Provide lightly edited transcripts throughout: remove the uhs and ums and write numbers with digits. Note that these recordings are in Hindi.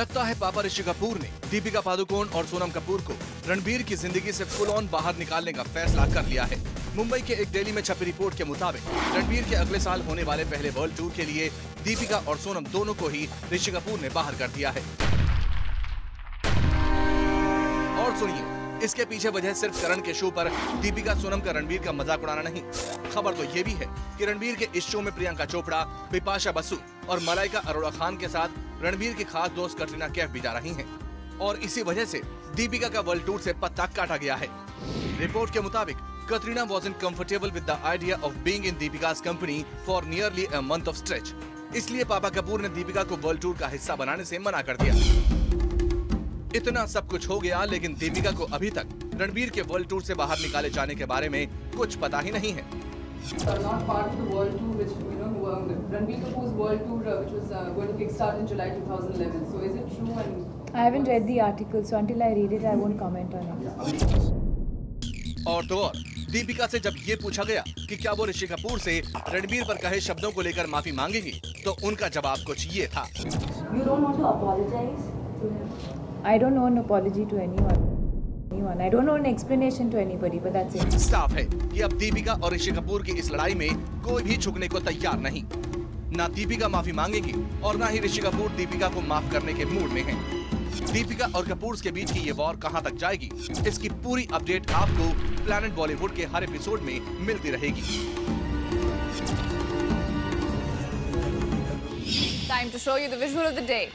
लगता है पापा ऋषि कपूर ने दीपिका पादुकोण और सोनम कपूर को रणबीर की जिंदगी से फुल ऑन बाहर निकालने का फैसला कर लिया है। मुंबई के एक डेली में छपी रिपोर्ट के मुताबिक रणबीर के अगले साल होने वाले पहले वर्ल्ड टूर के लिए दीपिका और सोनम दोनों को ही ऋषि कपूर ने बाहर कर दिया है। और सुनिए, इसके पीछे वजह सिर्फ करण के शो पर दीपिका सोनम का रणबीर का मजाक उड़ाना नहीं। खबर तो ये भी है कि रणबीर के इस शो में प्रियंका चोपड़ा, बिपाशा बसु और मलाइका अरोड़ा खान के साथ रणबीर की खास दोस्त कटरीना कैफ भी जा रही हैं। और इसी वजह से दीपिका का वर्ल्ड टूर से पत्ता काटा गया है। रिपोर्ट के मुताबिक Katrina wasn't comfortable with the idea of being in Deepika's company for nearly a month of stretch। इसलिए पापा कपूर ने दीपिका को वर्ल्ड टूर का हिस्सा बनाने से मना कर दिया। इतना सब कुछ हो गया, लेकिन दीपिका को अभी तक रणबीर के वर्ल्ड टूर से बाहर निकाले जाने के बारे में कुछ पता ही नहीं है। Not part of the world tour, which Ranbir Kapoor's world tour, which was going to kickstart in July 2011. So is it true? And I haven't read the article, so until I read it, I won't comment on it. और तो और दीपिका से जब ये पूछा गया कि क्या वो ऋषि कपूर से रणबीर पर कहे शब्दों को लेकर माफी मांगेगी, तो उनका जवाब कुछ ये था। You don't want to apologize to him? I don't owe an apology to anyone. I don't owe an explanation to anybody, but that's it. साफ है कि अब दीपिका और ऋषि कपूर की इस लड़ाई में कोई भी झुकने को तैयार नहीं। ना दीपिका माफी मांगेगी और ना ही ऋषि कपूर दीपिका को माफ करने के मूड में हैं। दीपिका और कपूर के बीच की ये वॉर कहां तक जाएगी, इसकी पूरी अपडेट आपको प्लैनेट बॉलीवुड के हर एपिसोड में मिलती रहेगी। Time to show you the visual of the day.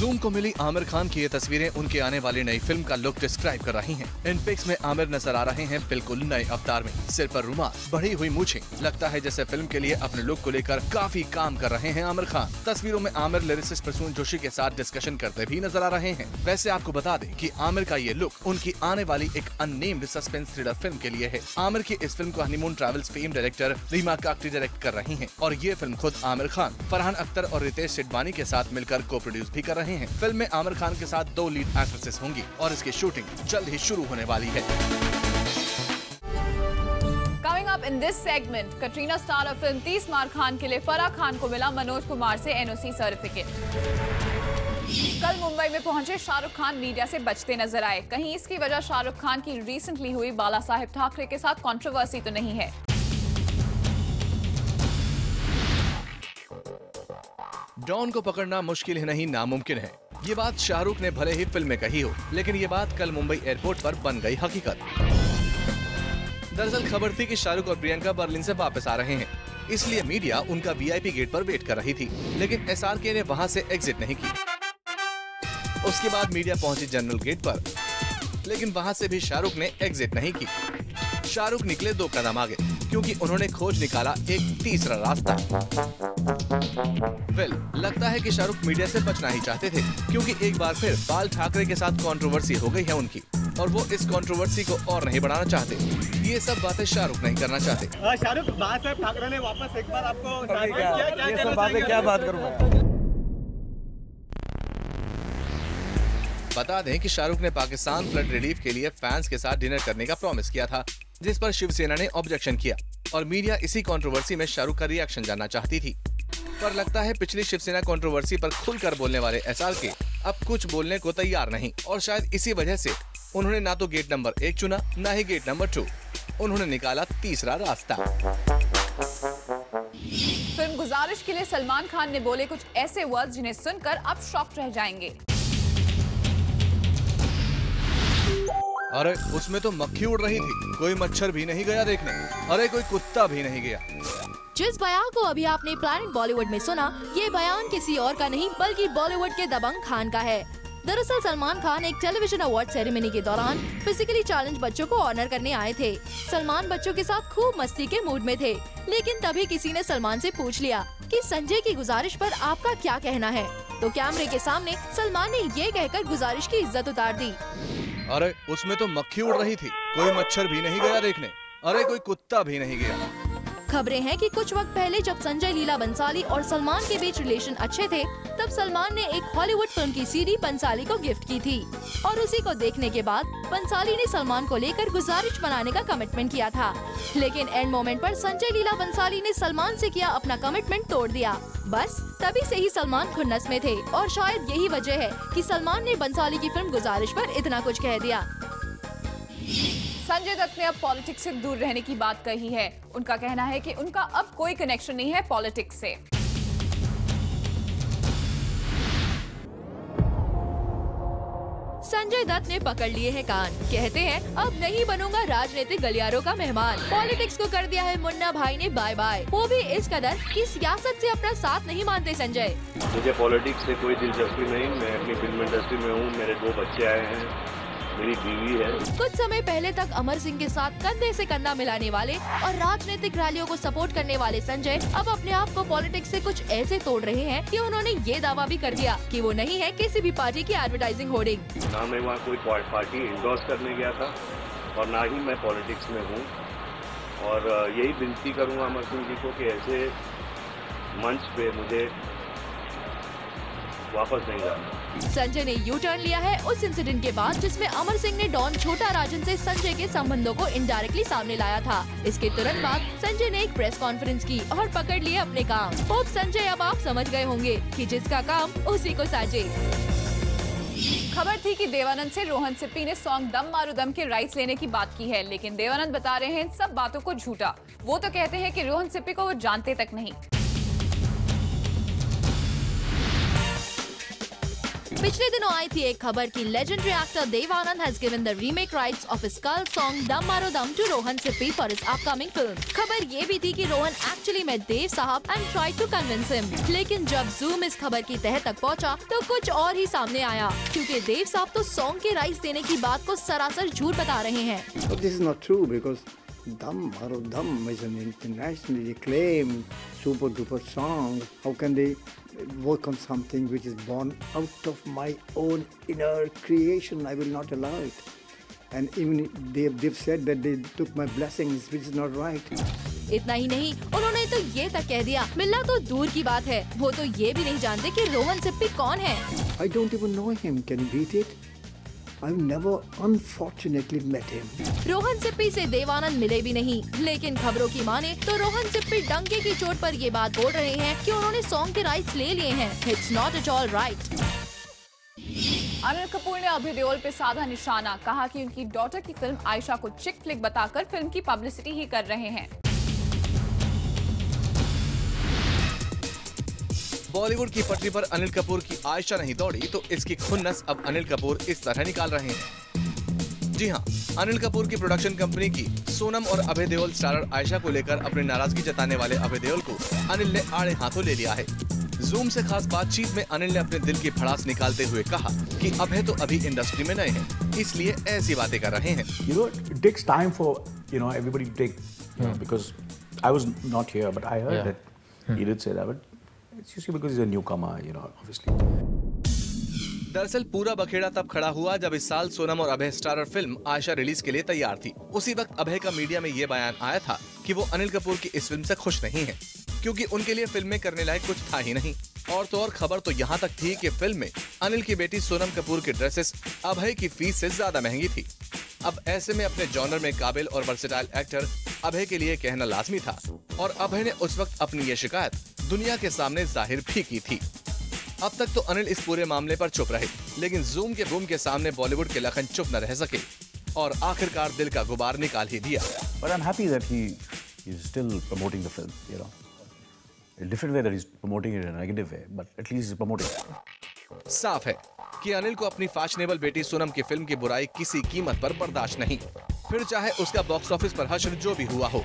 Zoom को मिली आमिर खान की ये तस्वीरें उनके आने वाली नई फिल्म का लुक डिस्क्राइब कर रही हैं। इन पिक्स में आमिर नजर आ रहे हैं बिल्कुल नए अवतार में, सिर पर रुमाल, बढ़ी हुई मूछें। लगता है जैसे फिल्म के लिए अपने लुक को लेकर काफी काम कर रहे हैं आमिर खान। तस्वीरों में आमिर लिरिसिस्ट प्रसून जोशी के साथ डिस्कशन करते भी नजर आ रहे हैं। वैसे आपको बता दें कि आमिर का ये लुक उनकी आने वाली एक अननेम्ड सस्पेंस थ्रिलर फिल्म के लिए है। आमिर की इस फिल्म को honeymoon travels fame director Reema Kagti direct कर रही है और ये फिल्म खुद आमिर खान, फरहान अख्तर और रितेश सिडवानी के साथ मिलकर को प्रोड्यूस भी कर रहे हैं। फिल्म में आमिर खान के साथ 2 लीड एक्ट्रेसेस होंगी और इसकी शूटिंग जल्द ही शुरू होने वाली है। Coming up in this segment, Katrina starrer film 30 मार खान के लिए फराह खान को मिला मनोज कुमार से NOC सर्टिफिकेट। कल मुंबई में पहुंचे शाहरुख खान मीडिया से बचते नजर आए। कहीं इसकी वजह शाहरुख खान की रिसेंटली हुई बाला साहेब ठाकरे के साथ कंट्रोवर्सी तो नहीं है। डॉन को पकड़ना मुश्किल ही नहीं नामुमकिन है। ये बात शाहरुख ने भले ही फिल्म में कही हो, लेकिन ये बात कल मुंबई एयरपोर्ट पर बन गई हकीकत। दरअसल खबर थी कि शाहरुख और प्रियंका बर्लिन से वापस आ रहे हैं, इसलिए मीडिया उनका VIP गेट पर वेट कर रही थी, लेकिन SRK ने वहां से एग्जिट नहीं की। उसके बाद मीडिया पहुंची जनरल गेट पर, लेकिन वहां से भी शाहरुख ने एग्जिट नहीं की। शाहरुख निकले 2 कदम आगे, क्योंकि उन्होंने खोज निकाला एक तीसरा रास्ता। लगता है कि शाहरुख मीडिया से बचना ही चाहते थे, क्योंकि एक बार फिर बाल ठाकरे के साथ कंट्रोवर्सी हो गई है उनकी, और वो इस कंट्रोवर्सी को और नहीं बढ़ाना चाहते। ये सब बातें शाहरुख नहीं करना चाहते। शाहरुख, बाल साहब ठाकरे ने वापस एक बार आपको क्या बात करूं? बता दें कि शाहरुख ने पाकिस्तान फ्लड रिलीफ के लिए फैंस के साथ डिनर करने का प्रॉमिस किया था, जिस पर शिवसेना ने ऑब्जेक्शन किया और मीडिया इसी कंट्रोवर्सी में शाहरुख का रिएक्शन जानना चाहती थी। पर लगता है पिछली शिवसेना कंट्रोवर्सी पर खुलकर बोलने वाले SRK अब कुछ बोलने को तैयार नहीं, और शायद इसी वजह से उन्होंने ना तो गेट नंबर 1 चुना, ना ही गेट नंबर 2। उन्होंने निकाला तीसरा रास्ता। फिल्म गुजारिश के लिए सलमान खान ने बोले कुछ ऐसे वर्ड्स जिन्हें सुनकर आप शॉक्ड रह जाएंगे। अरे उसमें तो मक्खी उड़ रही थी, कोई मच्छर भी नहीं गया देखने, अरे कोई कुत्ता भी नहीं गया। जिस बयान को अभी आपने प्लैनेट बॉलीवुड में सुना, ये बयान किसी और का नहीं बल्कि बॉलीवुड के दबंग खान का है। दरअसल सलमान खान एक टेलीविजन अवार्ड सेरेमनी के दौरान फिजिकली चैलेंज बच्चों को ऑनर करने आए थे। सलमान बच्चों के साथ खूब मस्ती के मूड में थे, लेकिन तभी किसी ने सलमान से पूछ लिया कि संजय की गुजारिश पर आपका क्या कहना है। तो कैमरे के सामने सलमान ने ये कहकर गुजारिश की इज्जत उतार दी। अरे उसमें तो मक्खी उड़ रही थी, कोई मच्छर भी नहीं गया देखने, अरे कोई कुत्ता भी नहीं गया। खबरें हैं कि कुछ वक्त पहले जब संजय लीला बंसाली और सलमान के बीच रिलेशन अच्छे थे, तब सलमान ने एक हॉलीवुड फिल्म की सीडी बंसाली को गिफ्ट की थी और उसी को देखने के बाद बंसाली ने सलमान को लेकर गुजारिश बनाने का कमिटमेंट किया था। लेकिन एंड मोमेंट पर संजय लीला बंसाली ने सलमान से किया अपना कमिटमेंट तोड़ दिया। बस तभी से ही सलमान खुन्नस में थे और शायद यही वजह है कि सलमान ने बंसाली की फिल्म गुजारिश पर इतना कुछ कह दिया। संजय दत्त ने अब पॉलिटिक्स से दूर रहने की बात कही है। उनका कहना है कि उनका अब कोई कनेक्शन नहीं है पॉलिटिक्स से। संजय दत्त ने पकड़ लिए हैं कान। कहते हैं अब नहीं बनूंगा राजनीतिक गलियारों का मेहमान। पॉलिटिक्स को कर दिया है मुन्ना भाई ने बाय बाय, वो भी इस कदर कि सियासत से अपना साथ नहीं मानते संजय। मुझे पॉलिटिक्स से कोई दिलचस्पी नहीं। मैं अपनी फिल्म इंडस्ट्री में हूँ, मेरे 2 बच्चे आए हैं, मेरी बीवी है। कुछ समय पहले तक अमर सिंह के साथ कंधे से कंधा मिलाने वाले और राजनीतिक रैलियों को सपोर्ट करने वाले संजय अब अपने आप को पॉलिटिक्स से कुछ ऐसे तोड़ रहे हैं कि उन्होंने ये दावा भी कर दिया कि वो नहीं है किसी भी पार्टी की एडवर्टाइजिंग होर्डिंग। ना मैं वहाँ कोई पार्टी इंडोर्स करने गया था और ना ही मैं पॉलिटिक्स में हूँ। और यही विनती करूँगा अमर सिंह जी को कि ऐसे मंच पे मुझे वापस नहीं जाना। संजय ने यू टर्न लिया है उस इंसिडेंट के बाद जिसमें अमर सिंह ने डॉन छोटा राजन से संजय के संबंधों को इनडायरेक्टली सामने लाया था। इसके तुरंत बाद संजय ने एक प्रेस कॉन्फ्रेंस की और पकड़ लिए अपने काम। होप संजय अब आप समझ गए होंगे कि जिसका काम उसी को साजे। खबर थी कि देवानंद से रोहन सिप्पी ने सॉन्ग दम मारो दम के राइट्स लेने की बात की है, लेकिन देवानंद बता रहे हैं इन सब बातों को झूठा। वो तो कहते हैं कि रोहन सिप्पी को वो जानते तक नहीं। पिछले दिनों आई थी एक खबर कि legendary actor Dev Anand has given the remake rights of his cult song Dum Maro Dum to Rohan Sippy for his upcoming film. खबर ये भी थी कि रोहन एक्चुअली met देव साहब and tried to convince him. लेकिन जब जूम इस खबर की तह तक पहुंचा तो कुछ और ही सामने आया, क्योंकि देव साहब तो सॉन्ग के राइट्स देने की बात को सरासर झूठ बता रहे हैं। This is not true because Dum Maro Dum is an internationally acclaimed super duper song. How can they work on something which is born out of my own inner creation? I will not allow it. And even they've said that they took my blessings, which is not right. इतना ही नहीं, उन्होंने तो ये तक कह दिया, मिलना तो दूर की बात है, वो तो ये भी नहीं जानते कि रोहन सिप्पी कौन है। I don't even know him. Can you beat it? I've never unfortunately met him. Rohan Sippy से देवानंद मिले भी नहीं, लेकिन खबरों की माने तो रोहन सिप्पी डंके की चोट पर ये बात बोल रहे हैं कि उन्होंने सॉन्ग के राइट्स ले लिए हैं। It's not at all right. Anil Kapoor ने अभय देओल पे साधा निशाना, कहा कि उनकी डॉटर की फिल्म आयशा को चिक फ्लिक बताकर फिल्म की पब्लिसिटी ही कर रहे हैं। बॉलीवुड की पटरी पर अनिल कपूर की आयशा नहीं दौड़ी तो इसकी खुन्नस अब अनिल कपूर इस तरह निकाल रहे हैं। जी हां, अनिल कपूर की प्रोडक्शन कंपनी की सोनम और अभय देओल स्टारर आयशा को लेकर अपनी नाराजगी जताने वाले अभय देओल को अनिल ने आड़े हाथों ले लिया है। जूम से खास बातचीत में अनिल ने अपने दिल की भड़ास निकालते हुए कहा कि अभय तो अभी इंडस्ट्री में नए हैं, इसलिए ऐसी बातें कर रहे हैं। You know, it takes time for everybody to take, because I was not here, but I heard that he did say that, but it's usually because he's a newcomer, obviously. दरअसल पूरा बखेड़ा तब खड़ा हुआ जब इस साल सोनम और अभय स्टारर फिल्म आयशा रिलीज के लिए तैयार थी। उसी वक्त अभय का मीडिया में ये बयान आया था कि वो अनिल कपूर की इस फिल्म से खुश नहीं है, क्योंकि उनके लिए फिल्म में करने लायक कुछ था ही नहीं। और तो और खबर तो यहाँ तक थी कि फिल्म में अनिल की बेटी सोनम कपूर की ड्रेसेस अभय की फीस से ज्यादा महंगी थी। अब ऐसे में अपने जॉनर में काबिल और वर्सेटाइल एक्टर अभय के लिए कहना लाजमी था, और अभय ने उस वक्त अपनी ये शिकायत दुनिया के सामने जाहिर भी की थी। अब तक तो अनिल इस पूरे मामले पर चुप रहे, लेकिन जूम के बूम के सामने बॉलीवुड के लखन चुप न रह सके और आखिरकार दिल का गुबार निकाल ही दिया। But I'm happy that he is still promoting the film, A different way that he's promoting it in a negative way, but at least he's promoting it. साफ है कि अनिल को अपनी फैशनेबल बेटी सोनम की फिल्म की बुराई किसी कीमत पर बर्दाश्त नहीं, फिर चाहे उसका बॉक्स ऑफिस पर हश्र जो भी हुआ हो।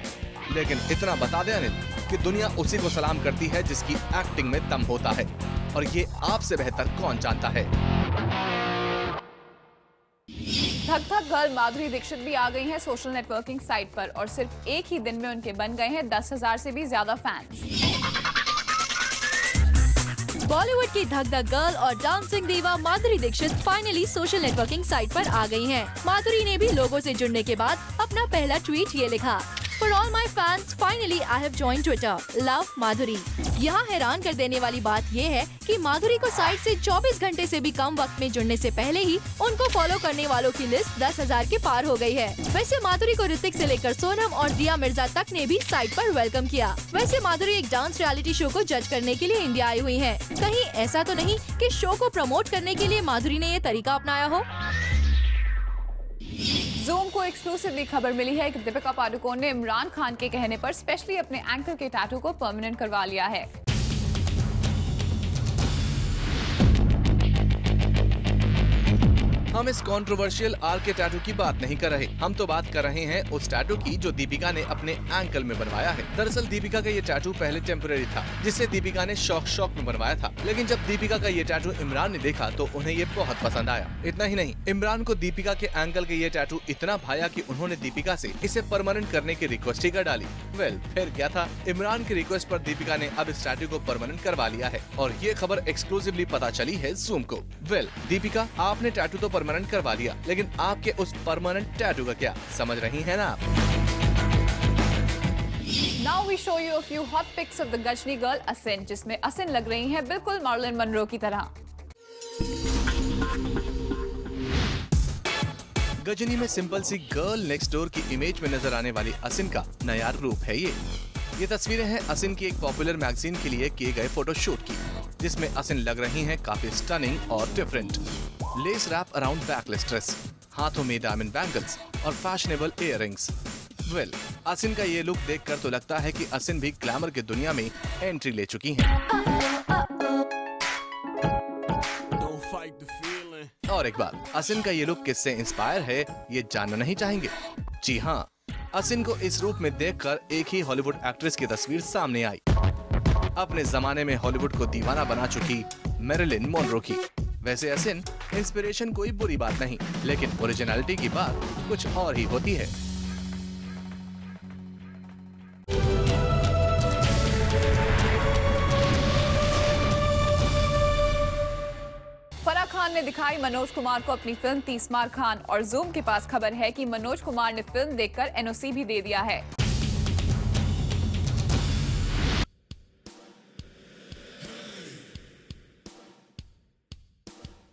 लेकिन इतना बता दे अनिल कि दुनिया उसी को सलाम करती है जिसकी एक्टिंग में दम होता है, और ये आपसे बेहतर कौन जानता है। धक धक गर्ल माधुरी दीक्षित भी आ गई हैं सोशल नेटवर्किंग साइट पर, और सिर्फ एक ही दिन में उनके बन गए हैं 10,000 से भी ज्यादा फैंस। बॉलीवुड की धक धक गर्ल और dancing diva Madhuri Dixit finally social networking site पर आ गई हैं। माधुरी ने भी लोगों से जुड़ने के बाद अपना पहला ट्वीट ये लिखा, For all my fans, finally I have joined Twitter. Love माधुरी। यहाँ हैरान कर देने वाली बात ये है कि माधुरी को साइट से 24 घंटे से भी कम वक्त में जुड़ने से पहले ही उनको फॉलो करने वालों की लिस्ट 10,000 के पार हो गई है। वैसे माधुरी को ऋतिक से लेकर सोनम और दिया मिर्जा तक ने भी साइट पर वेलकम किया। वैसे माधुरी एक डांस रियलिटी शो को जज करने के लिए इंडिया आई हुई है। कहीं ऐसा तो नहीं कि शो को प्रमोट करने के लिए माधुरी ने ये तरीका अपनाया हो। ज़ूम को एक्सक्लूसिवली खबर मिली है कि दीपिका पादुकोण ने इमरान खान के कहने पर स्पेशली अपने एंकल के टैटू को परमानेंट करवा लिया है। हम इस कंट्रोवर्शियल आर के टैटू की बात नहीं कर रहे, हम तो बात कर रहे हैं उस टैटू की जो दीपिका ने अपने एंकल में बनवाया है। दरअसल दीपिका का ये टैटू पहले टेम्परेरी था, जिसे दीपिका ने शौक में बनवाया था। लेकिन जब दीपिका का ये टैटू इमरान ने देखा तो उन्हें ये बहुत पसंद आया। इतना ही नहीं, इमरान को दीपिका के एंकल के ये टैटू इतना भाया कि उन्होंने दीपिका से इसे परमानेंट करने की रिक्वेस्ट ही कर डाली। वेल, फिर क्या था, इमरान की रिक्वेस्ट पर दीपिका ने अब इस टैटू को परमानेंट करवा लिया है और ये खबर एक्सक्लूसिवली पता चली है ज़ूम को। वेल, दीपिका, आपने टैटू तो परमानेंट करवा लिया, लेकिन आपके उस परमानेंट टैटू का क्या, समझ रही हैं ना आप? Now we show you a few hot pics of the Ghajini girl Asin, जिसमें असिन लग रही है बिल्कुल मार्लिन मनरो की तरह। गजनी में सिंपल सी गर्ल नेक्स्ट डोर की इमेज में नजर आने वाली असिन का नया रूप है ये तस्वीरें हैं असिन की एक पॉपुलर मैगजीन के लिए किए गए फोटोशूट की, जिसमें असिन लग रही हैं काफी स्टनिंग और different. Less wrap around backless dress, हाथों में डायमंड बैंगल्स और फैशनेबल इयररिंग्स। वेल, असिन का ये लुक देखकर तो लगता है कि असिन भी ग्लैमर की दुनिया में एंट्री ले चुकी हैं। और एक बात, असिन का ये लुक किससे इंस्पायर है ये जानना नहीं चाहेंगे? जी हाँ, असिन को इस रूप में देखकर एक ही हॉलीवुड एक्ट्रेस की तस्वीर सामने आई, अपने जमाने में हॉलीवुड को दीवाना बना चुकी मैरिलिन मोनरो की। वैसे असिन इंस्पिरेशन कोई बुरी बात नहीं, लेकिन ओरिजिनलिटी की बात कुछ और ही होती है। फराह खान ने दिखाई मनोज कुमार को अपनी फिल्म 30 मार खान और ज़ूम के पास खबर है कि मनोज कुमार ने फिल्म देखकर एनओसी भी दे दिया है।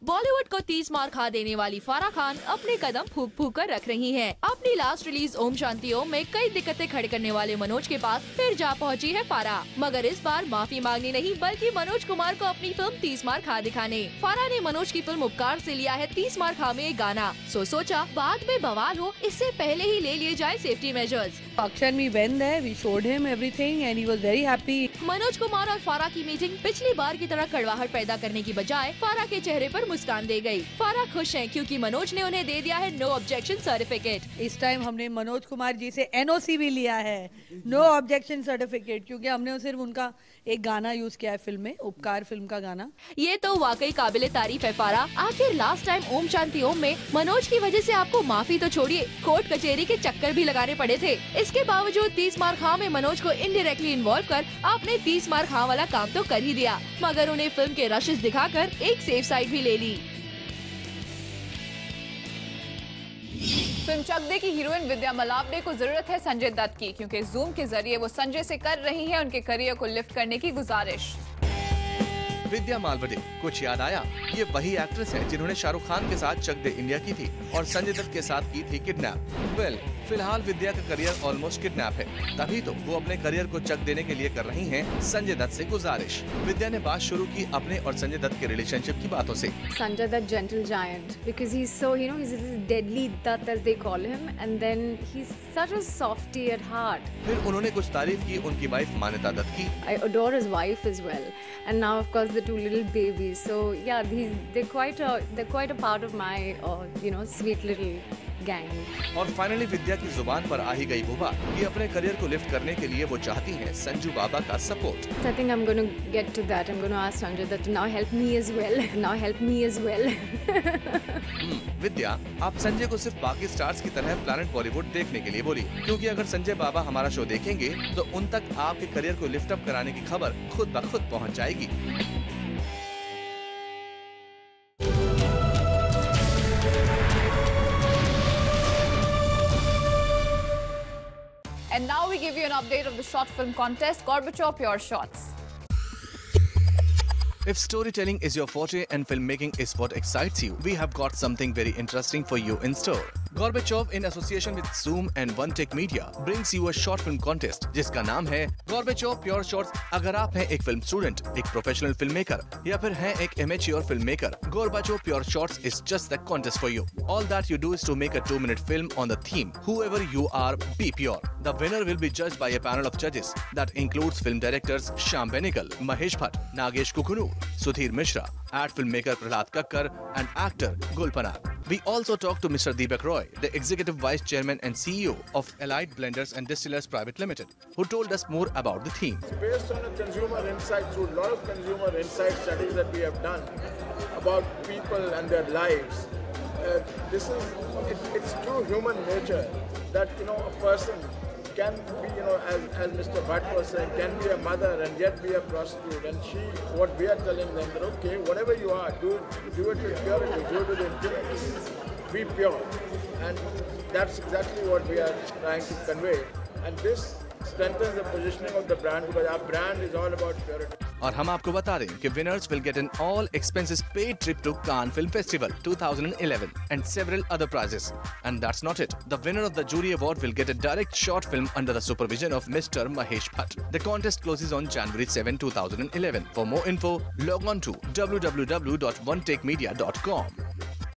बॉलीवुड को 30 मार खा देने वाली फराह खान अपने कदम फूक फूक कर रख रही हैं। अपनी लास्ट रिलीज ओम शांति ओम में कई दिक्कतें खड़ी करने वाले मनोज के पास फिर जा पहुंची है फराह, मगर इस बार माफी मांगनी नहीं बल्कि मनोज कुमार को अपनी फिल्म 30 मार खा दिखाने। फराह ने मनोज की फिल्म उपकार से लिया है 30 मार खा में एक गाना, सोचा बाद में बवाल हो इससे पहले ही ले लिए जाए safety measures. Akshan, we went there, we showed him everything and he was very happy. Manoj Kumar और फराह की मीटिंग पिछली बार की तरह कड़वाहट पैदा करने की बजाय फराह के चेहरे पर मुस्कान दे गई। फराह खुश हैं क्योंकि मनोज ने उन्हें दे दिया है नो ऑब्जेक्शन सर्टिफिकेट। इस टाइम हमने मनोज कुमार जी से एनओसी भी लिया है, नो ऑब्जेक्शन सर्टिफिकेट, क्योंकि हमने सिर्फ उनका एक गाना यूज किया है फिल्म में, उपकार फिल्म का गाना। ये तो वाकई काबिले तारीफ है फराह। आखिर लास्ट टाइम ओम शांति ओम में मनोज की वजह से आपको माफी तो छोड़िए, कोर्ट कचहरी के चक्कर भी लगाने पड़े थे। इसके बावजूद 30 मार खा में मनोज को इनडायरेक्टली इन्वॉल्व कर आपने 30 मार खा वाला काम तो कर ही दिया, मगर उन्हें फिल्म के रशेस दिखाकर एक सेफ साइड भी ले ली। फिल्म चक दे की हीरोइन विद्या मलावडे को जरूरत है संजय दत्त की, क्योंकि ज़ूम के जरिए वो संजय से कर रही है उनके करियर को लिफ्ट करने की गुजारिश। विद्या मालवडे, कुछ याद आया? ये वही एक्ट्रेस है जिन्होंने शाहरुख खान के साथ चक दे इंडिया की थी और संजय दत्त के साथ की थी किडनैप। वेल, फिलहाल विद्या का करियर ऑलमोस्ट किडनैप है, तभी तो वो अपने करियर को चक देने के लिए कर रही हैं संजय दत्त से गुजारिश। विद्या ने बात शुरू की अपने और संजय दत्त के रिलेशनशिप की बातों से। Sanjay Dutt, gentle giant, because he's so, he's deadly Dutt as they call him, and then he's such a softie at heart. फिर उन्होंने कुछ तारीफ की उनकी वाइफ मान्यता दत्त की। I adore his wife as well, and now of course the two little babies. So yeah, they're quite a part of my sweet little gang. और फाइनली विद्या की जुबान पर आ ही गई बुबा कि अपने करियर को लिफ्ट करने के लिए वो चाहती हैं संजू बाबा का support. I think I'm going to get to that. I'm going to ask Sanjay that to now help me as well. Now help me as well. विद्या, आप संजय को सिर्फ बाकी स्टार्स की तरह प्लैनेट बॉलीवुड देखने के लिए बोली, क्योंकि अगर संजय बाबा हमारा शो देखेंगे तो उन तक आपके करियर को लिफ्ट अप कराने की खबर खुद ब खुद पहुँच जाएगी। And now give you an update of the short film contest, Gorbachev Pure Shots. If storytelling is your forte and filmmaking is what excites you, we have got something very interesting for you in store. Gorbachev, in association with Zoom and One Take Media, brings you a short film contest जिसका नाम है Gorbachev Pure Shots. अगर आप हैं एक फिल्म स्टूडेंट, एक प्रोफेशनल फिल्म मेकर या फिर हैं एक amateur film maker, Gorbachev Pure Shots is just the contest for you. All that you do is to make a 2-minute film on the theme Whoever You Are, Be Pure. The winner will be judged by a panel of judges that includes film directors Shyam Benegal, Mahesh Bhatt, Nagesh Kukunur, Sudhir Mishra, ad filmmaker Prahlad Kakkar and actor Gul Panag. We also talked to Mr. Deepak Roy, the Executive Vice Chairman and CEO of Allied Blenders and Distillers Private Limited, who told us more about the theme. Based on a consumer insight, through a lot of consumer insight studies that we have done about people and their lives, it's true human nature that, a person can be, as Mr. Bhatt was saying, can be a mother and yet be a prostitute. And what we are telling them that, okay, whatever you are, do it with purity, do it with integrity, be pure. And that's exactly what we are trying to convey. And this strengthens the positioning of the brand because our brand is all about purity. और हम आपको बता दें कि winners will get an all expenses paid trip to Cannes Film Festival 2011 and several other prizes. And that's not it. The winner of the jury award will get a direct short film under the supervision of Mr. Mahesh Bhatt. The contest closes on January 7, 2011. For more info, log on to www.onetakemedia.com.